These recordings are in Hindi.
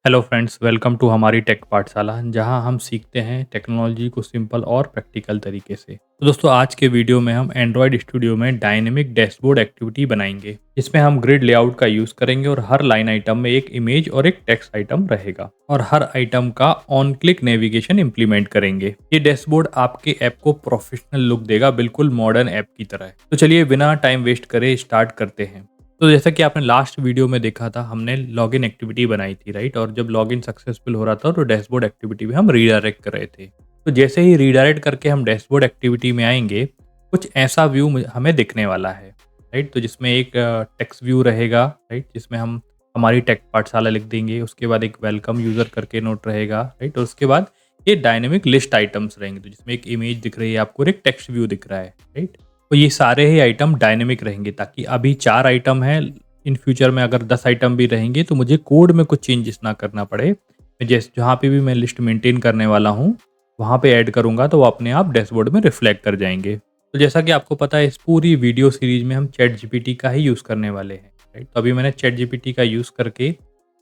हेलो फ्रेंड्स, वेलकम टू हमारी टेक पाठशाला जहां हम सीखते हैं टेक्नोलॉजी को सिंपल और प्रैक्टिकल तरीके से। तो दोस्तों, आज के वीडियो में हम एंड्रॉयड स्टूडियो में डायनेमिक डैशबोर्ड एक्टिविटी बनाएंगे जिसमें हम ग्रिड लेआउट का यूज़ करेंगे और हर लाइन आइटम में एक इमेज और एक टेक्स्ट आइटम रहेगा और हर आइटम का ऑन क्लिक नेविगेशन इंप्लीमेंट करेंगे। ये डैशबोर्ड आपके ऐप को प्रोफेशनल लुक देगा, बिल्कुल मॉडर्न ऐप की तरह। तो चलिए बिना टाइम वेस्ट करे स्टार्ट करते हैं। तो जैसा कि आपने लास्ट वीडियो में देखा था, हमने लॉगिन एक्टिविटी बनाई थी, राइट? और जब लॉगिन सक्सेसफुल हो रहा था तो डैशबोर्ड एक्टिविटी में हम रीडायरेक्ट कर रहे थे। तो जैसे ही रीडायरेक्ट करके हम डैशबोर्ड एक्टिविटी में आएंगे, कुछ ऐसा व्यू हमें दिखने वाला है, राइट? तो जिसमें एक टेक्स्ट व्यू रहेगा, राइट, जिसमें हम हमारी टेक पाठशाला लिख देंगे। उसके बाद एक वेलकम यूजर करके नोट रहेगा, राइट? और उसके बाद ये डायनेमिक लिस्ट आइटम्स रहेंगे, तो जिसमें एक इमेज दिख रही है आपको और एक टेक्स्ट व्यू दिख रहा है, राइट? तो ये सारे ही आइटम डायनेमिक रहेंगे ताकि अभी 4 आइटम हैं, इन फ्यूचर में अगर 10 आइटम भी रहेंगे तो मुझे कोड में कुछ चेंजेस ना करना पड़े। जैसे जहाँ पे भी मैं लिस्ट मेंटेन करने वाला हूँ, वहाँ पे ऐड करूँगा तो वो अपने आप डैशबोर्ड में रिफ्लेक्ट कर जाएंगे। तो जैसा कि आपको पता है, इस पूरी वीडियो सीरीज में हम चैट जीपीटी का ही यूज़ करने वाले हैं, राइट? तो अभी मैंने चैट जीपीटी का यूज़ करके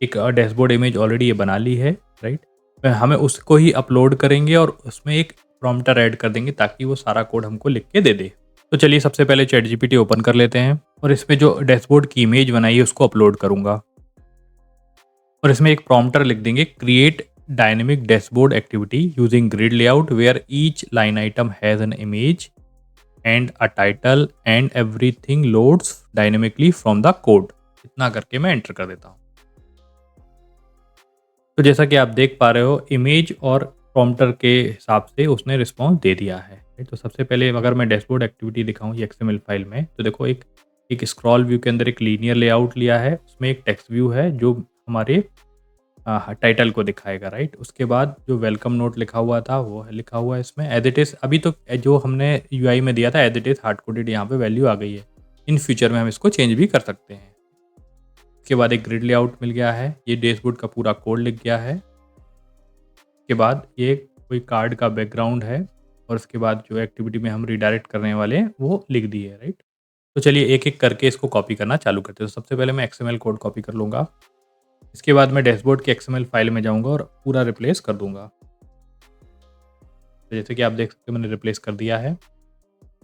एक डैशबोर्ड इमेज ऑलरेडी ये बना ली है, राइट? हमें उसको ही अपलोड करेंगे और उसमें एक प्रॉम्प्टर ऐड कर देंगे ताकि वो सारा कोड हमको लिख के दे दे। तो चलिए सबसे पहले चैट जीपीटी ओपन कर लेते हैं और इसमें जो डैशबोर्ड की इमेज बनाई है उसको अपलोड करूंगा और इसमें एक प्रॉम्प्टर लिख देंगे, create dynamic dashboard activity using grid layout where each line item has an image and a title and everything loads dynamically from the code. इतना करके मैं एंटर कर देता हूँ। तो जैसा कि आप देख पा रहे हो, इमेज और प्रॉम्प्टर के हिसाब से उसने रिस्पॉन्स दे दिया है। तो सबसे पहले अगर मैं डैशबोर्ड एक्टिविटी दिखाऊं ये एक्सएमएल फाइल में, तो देखो एक एक स्क्रॉल व्यू के अंदर एक लीनियर लेआउट लिया है, उसमें एक टेक्स्ट व्यू है जो हमारे टाइटल को दिखाएगा, राइट? उसके बाद जो वेलकम नोट लिखा हुआ था वो है लिखा हुआ है इसमें एज इट इज़। अभी तो जो हमने यूआई में दिया था as it is hard coded, यहाँ पे वैल्यू आ गई है। इन फ्यूचर में हम इसको चेंज भी कर सकते हैं। उसके बाद एक ग्रिड लेआउट मिल गया है, ये डैशबोर्ड का पूरा कोड लिख गया है। के बाद ये कोई कार्ड का बैकग्राउंड है और उसके बाद जो एक्टिविटी में हम रिडायरेक्ट करने वाले हैं वो लिख दी है, राइट? तो चलिए एक एक करके इसको कॉपी करना चालू करते हैं। तो सबसे पहले मैं एक्सएमएल कोड कॉपी कर लूँगा। इसके बाद मैं डैशबोर्ड के एक्सएमएल फाइल में जाऊँगा और पूरा रिप्लेस कर दूँगा। तो जैसे कि आप देख सकते हो मैंने रिप्लेस कर दिया है।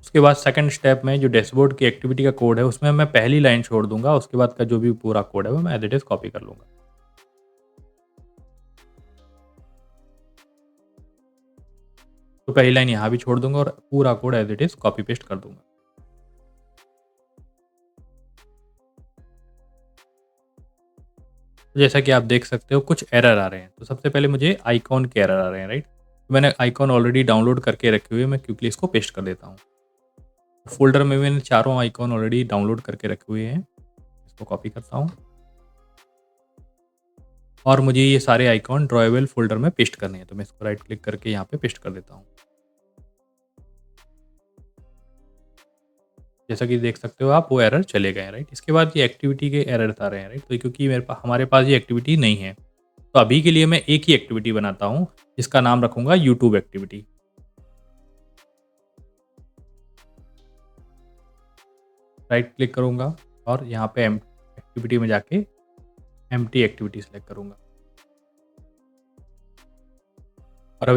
उसके बाद सेकंड स्टेप में जो डैशबोर्ड की एक्टिविटी का कोड है उसमें मैं पहली लाइन छोड़ दूँगा, उसके बाद का जो भी पूरा कोड है वो मैं एज इट इज़ कॉपी कर लूँगा। तो पहली लाइन यहाँ भी छोड़ दूँगा और पूरा code as it is copy paste कर दूँगा। तो जैसा कि आप देख सकते हो कुछ एरर आ रहे हैं। तो सबसे पहले मुझे आइकॉन के एरर आ रहे हैं, राइट? तो मैंने आइकॉन ऑलरेडी डाउनलोड करके रखे हुए हैं, मैं क्विकली इसको पेस्ट कर देता हूँ। फ़ोल्डर में मैंने चारों आइकॉन ऑलरेडी डाउनलोड करके रखे हुए हैं। इसको कॉपी करता हूँ और मुझे ये सारे आइकॉन ड्रॉएबल फ़ोल्डर में पेस्ट करने हैं। तो मैं इसको राइट क्लिक करके यहाँ पे पेस्ट कर देता हूँ। जैसा कि देख सकते हो आप, वो एरर चले गए हैं, राइट? इसके बाद ये एक्टिविटी के एरर्स आ रहे हैं, राइट? तो क्योंकि हमारे पास ये एक्टिविटी नहीं है, तो अभी के लिए मैं एक ही एक्टिविटी बनाता हूँ जिसका नाम रखूँगा यूट्यूब एक्टिविटी। राइट क्लिक करूँगा और यहाँ पे एक्टिविटी में जाके एम्प्टी एक्टिविटी सेलेक्ट करूँगा और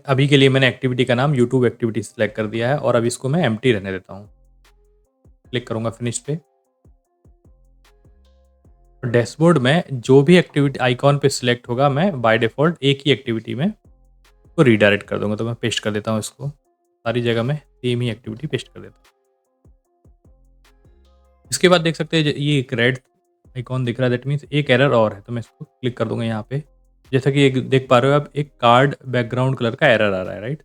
अभी के लिए मैंने एक्टिविटी का नाम यूट्यूब एक्टिविटी सेलेक्ट कर दिया है और अब इसको मैं एम्प्टी रहने देता हूँ। क्लिक करूँगा फिनिश पे। डैशबोर्ड में जो भी एक्टिविटी आइकॉन पे सिलेक्ट होगा मैं बाय डिफ़ॉल्ट एक ही एक्टिविटी में उसको रीडायरेक्ट कर दूँगा। तो मैं पेस्ट कर देता हूँ इसको, सारी जगह मैं सेम ही एक्टिविटी पेस्ट कर देता हूँ। इसके बाद देख सकते हैं ये एक रेड आइकॉन दिख रहा है, दैट मीन्स एक एरर और है। तो मैं इसको क्लिक कर दूँगा यहाँ पे। जैसा कि एक देख पा रहे हो आप, एक कार्ड बैकग्राउंड कलर का एरर आ रहा है, राइट?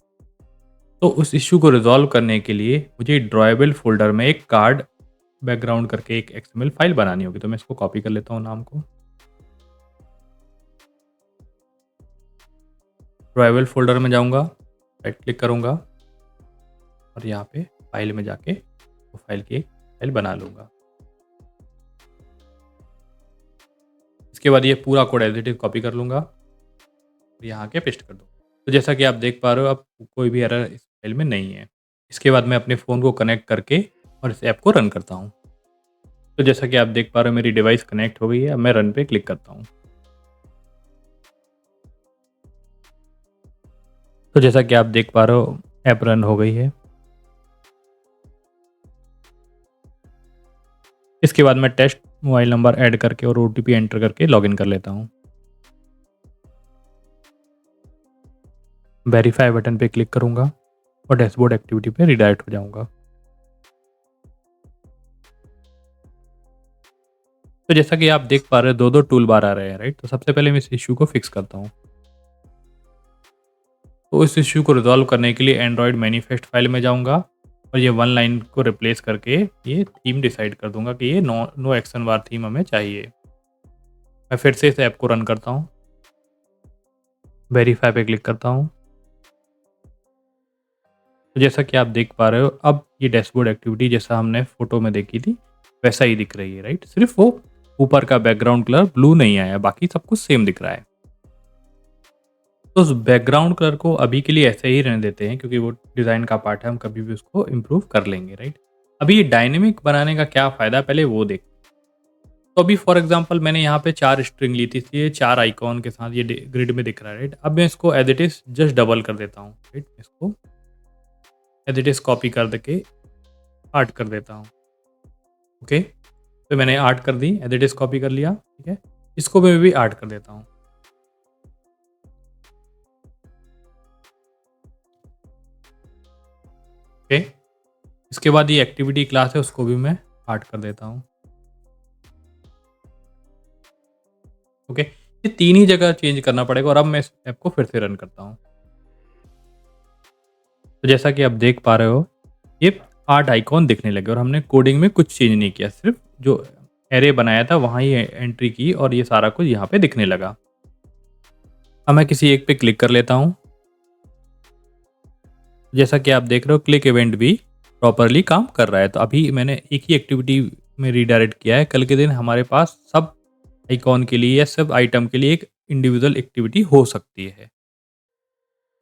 तो उस इश्यू को रिज़ॉल्व करने के लिए मुझे ड्रॉएबल फ़ोल्डर में एक कार्ड बैकग्राउंड करके एक एक्सएमएल फाइल बनानी होगी। तो मैं इसको कॉपी कर लेता हूँ नाम को। ड्रॉएबल फ़ोल्डर में जाऊँगा, राइट क्लिक करूँगा और यहाँ पे फाइल में जाके वो फाइल की एक फाइल बना लूँगा। इसके बाद ये पूरा code as it is copy कर लूँगा और यहाँ आके पेस्ट कर दूँगा। तो जैसा कि आप देख पा रहे हो, अब कोई भी एरर इस फाइल में नहीं है। इसके बाद मैं अपने फ़ोन को कनेक्ट करके और इस ऐप को रन करता हूँ। तो जैसा कि आप देख पा रहे हो मेरी डिवाइस कनेक्ट हो गई है। अब मैं रन पे क्लिक करता हूँ। तो जैसा कि आप देख पा रहे हो ऐप रन हो गई है। इसके बाद मैं टेस्ट मोबाइल नंबर ऐड करके और ओटीपी एंटर करके लॉगिन कर लेता हूँ। वेरीफाई बटन पे क्लिक करूंगा और डैशबोर्ड एक्टिविटी पे रिडायरेक्ट हो जाऊंगा। तो जैसा कि आप देख पा रहे हो दो टूल बार आ रहे हैं, राइट। तो सबसे पहले मैं इस इश्यू को फिक्स करता हूँ। तो इस इश्यू को रिजॉल्व करने के लिए एंड्रॉयड मैनिफेस्ट फाइल में जाऊंगा और ये वन लाइन को रिप्लेस करके ये थीम डिसाइड कर दूंगा कि ये नो एक्शन बार थीम हमें चाहिए। मैं फिर से इस ऐप को रन करता हूँ, वेरीफाई पे क्लिक करता हूँ। तो जैसा कि आप देख पा रहे हो अब ये डैशबोर्ड एक्टिविटी जैसा हमने फोटो में देखी थी वैसा ही दिख रही है, राइट। सिर्फ वो ऊपर का बैकग्राउंड कलर ब्लू नहीं आया, बाकी सब कुछ सेम दिख रहा है। तो उस बैकग्राउंड कलर को अभी के लिए ऐसे ही रहने देते हैं क्योंकि वो डिज़ाइन का पार्ट है, हम कभी भी उसको इम्प्रूव कर लेंगे, राइट। अभी ये डायनेमिक बनाने का क्या फ़ायदा है पहले वो देख। तो अभी फॉर एग्जांपल मैंने यहाँ पे 4 स्ट्रिंग ली थी, ये 4 आइकॉन के साथ ये ग्रिड में दिख रहा है, राइट। अब मैं इसको as it is just double कर देता हूँ, राइट। इसको एज इट इज़ कॉपी कर दे 8 कर देता हूँ। ओके, तो मैंने 8 कर दी, एज इट इज़ कॉपी कर लिया, ठीक है। इसको मैं भी 8 कर देता हूँ। ओके, इसके बाद ये एक्टिविटी क्लास है उसको भी मैं 8 कर देता हूँ। ओके, ये 3 ही जगह चेंज करना पड़ेगा और अब मैं इस ऐप को फिर से रन करता हूँ। तो जैसा कि आप देख पा रहे हो ये 8 आइकॉन दिखने लगे और हमने कोडिंग में कुछ चेंज नहीं किया, सिर्फ जो एरे बनाया था वहाँ ही एंट्री की और ये सारा कुछ यहाँ पे दिखने लगा। अब मैं किसी एक पे क्लिक कर लेता हूँ। जैसा कि आप देख रहे हो क्लिक इवेंट भी प्रॉपरली काम कर रहा है। तो अभी मैंने एक ही एक्टिविटी में रीडायरेक्ट किया है, कल के दिन हमारे पास सब आइकॉन के लिए या सब आइटम के लिए एक इंडिविजुअल एक्टिविटी हो सकती है।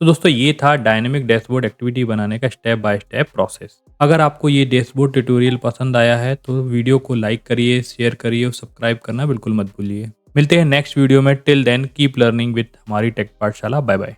तो दोस्तों ये था डायनेमिक डैशबोर्ड एक्टिविटी बनाने का स्टेप बाय स्टेप प्रोसेस। अगर आपको ये डैशबोर्ड ट्यूटोरियल पसंद आया है तो वीडियो को लाइक करिए, शेयर करिए और सब्सक्राइब करना बिल्कुल मत भूलिए। मिलते हैं नेक्स्ट वीडियो में। Till then keep learning with हमारी टेक पाठशाला। Bye bye.